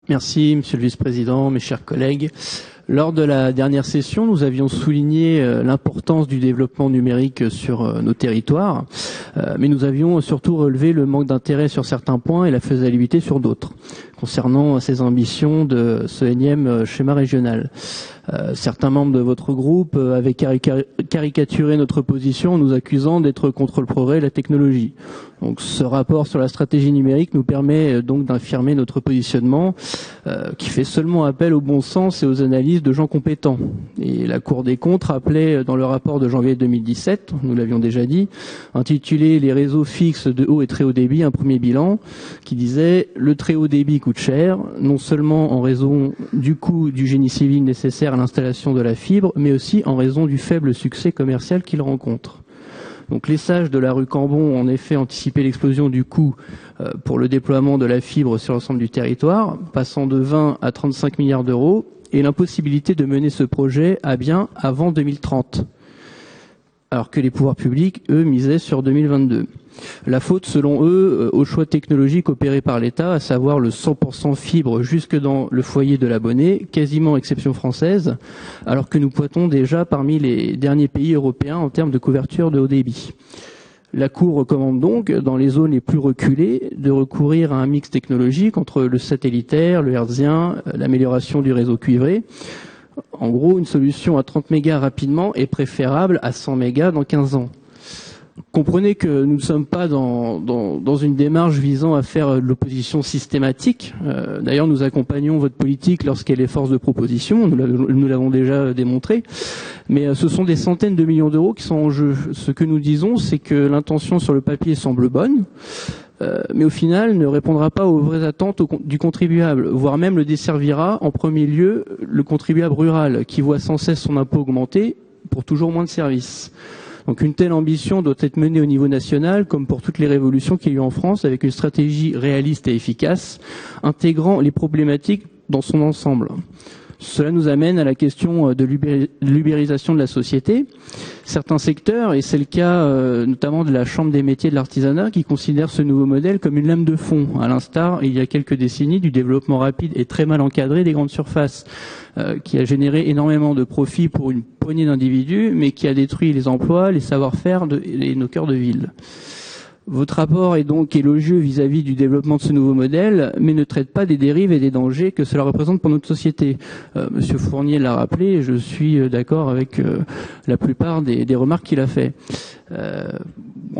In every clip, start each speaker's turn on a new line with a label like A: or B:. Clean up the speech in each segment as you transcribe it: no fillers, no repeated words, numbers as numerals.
A: Merci, Monsieur le Vice-président, mes chers collègues. Lors de la dernière session, nous avions souligné l'importance du développement numérique sur nos territoires, mais nous avions surtout relevé le manque d'intérêt sur certains points et la faisabilité sur d'autres, concernant ces ambitions de ce énième schéma régional. Certains membres de votre groupe avaient caricaturé notre position en nous accusant d'être contre le progrès et la technologie. Donc, ce rapport sur la stratégie numérique nous permet donc d'affirmer notre positionnement qui fait seulement appel au bon sens et aux analyses de gens compétents. Et la Cour des comptes rappelait dans le rapport de janvier 2017, nous l'avions déjà dit, intitulé « Les réseaux fixes de haut et très haut débit, un premier bilan », qui disait « Le très haut débit coûte cher, non seulement en raison du coût du génie civil nécessaire à l'installation de la fibre, mais aussi en raison du faible succès commercial qu'il rencontre. » Donc les sages de la rue Cambon ont en effet anticipé l'explosion du coût pour le déploiement de la fibre sur l'ensemble du territoire, passant de 20 à 35 milliards d'euros, et l'impossibilité de mener ce projet à bien avant 2030, alors que les pouvoirs publics, eux, misaient sur 2022. La faute, selon eux, au choix technologique opéré par l'État, à savoir le 100% fibre jusque dans le foyer de l'abonné, quasiment exception française, alors que nous pointons déjà parmi les derniers pays européens en termes de couverture de haut débit. La Cour recommande donc, dans les zones les plus reculées, de recourir à un mix technologique entre le satellitaire, le hertzien, l'amélioration du réseau cuivré. En gros, une solution à 30 mégas rapidement est préférable à 100 mégas dans 15 ans. Comprenez que nous ne sommes pas dans une démarche visant à faire de l'opposition systématique. D'ailleurs, nous accompagnons votre politique lorsqu'elle est force de proposition, nous l'avons déjà démontré. Mais ce sont des centaines de millions d'euros qui sont en jeu. Ce que nous disons, c'est que l'intention sur le papier semble bonne, mais au final ne répondra pas aux vraies attentes du contribuable, voire même le desservira en premier lieu le contribuable rural, qui voit sans cesse son impôt augmenter pour toujours moins de services. Donc une telle ambition doit être menée au niveau national, comme pour toutes les révolutions qu'il y a eu en France, avec une stratégie réaliste et efficace, intégrant les problématiques dans son ensemble. Cela nous amène à la question de l'ubérisation de la société. Certains secteurs, et c'est le cas notamment de la Chambre des métiers de l'artisanat, qui considèrent ce nouveau modèle comme une lame de fond, à l'instar, il y a quelques décennies, du développement rapide et très mal encadré des grandes surfaces, qui a généré énormément de profits pour une poignée d'individus, mais qui a détruit les emplois, les savoir-faire et nos cœurs de ville. Votre rapport est donc élogieux vis-à-vis du développement de ce nouveau modèle, mais ne traite pas des dérives et des dangers que cela représente pour notre société. Monsieur Fournier l'a rappelé, et je suis d'accord avec la plupart des remarques qu'il a fait.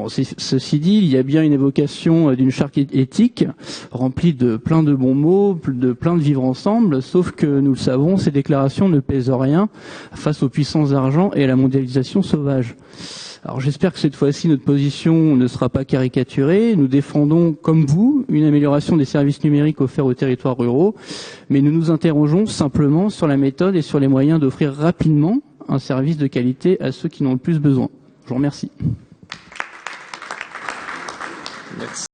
A: Ceci dit, il y a bien une évocation d'une charte éthique remplie de plein de bons mots, de plein de vivre ensemble, sauf que nous le savons, ces déclarations ne pèsent rien face aux puissances d'argent et à la mondialisation sauvage. Alors j'espère que cette fois-ci notre position ne sera pas caricaturée. Nous défendons, comme vous, une amélioration des services numériques offerts aux territoires ruraux, mais nous nous interrogeons simplement sur la méthode et sur les moyens d'offrir rapidement un service de qualité à ceux qui en ont le plus besoin. Je vous remercie. Merci.